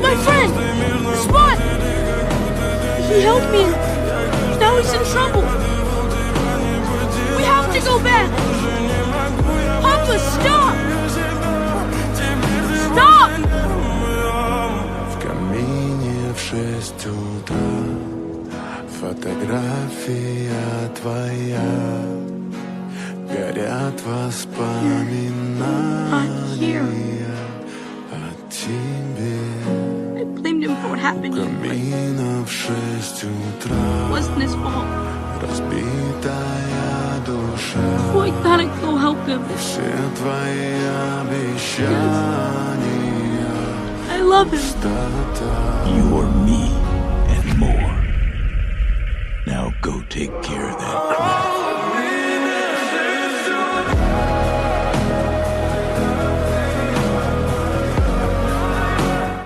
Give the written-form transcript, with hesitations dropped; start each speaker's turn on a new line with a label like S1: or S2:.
S1: my friend! Spot! He helped me. Now he's in trouble. We have to go back! Papa, stop! Stop!
S2: В камине в 6 утра фотография твоя. Горят воспоминания о тебе.
S1: I blamed him for what happened to you,
S2: Камина в 6 утра.
S1: but it wasn't his fault.
S2: Разбитая душа.
S1: So I thought I'd go help him.
S2: Все твои обещания.
S1: I love him.
S3: You're me and more. Now go take care of that crap.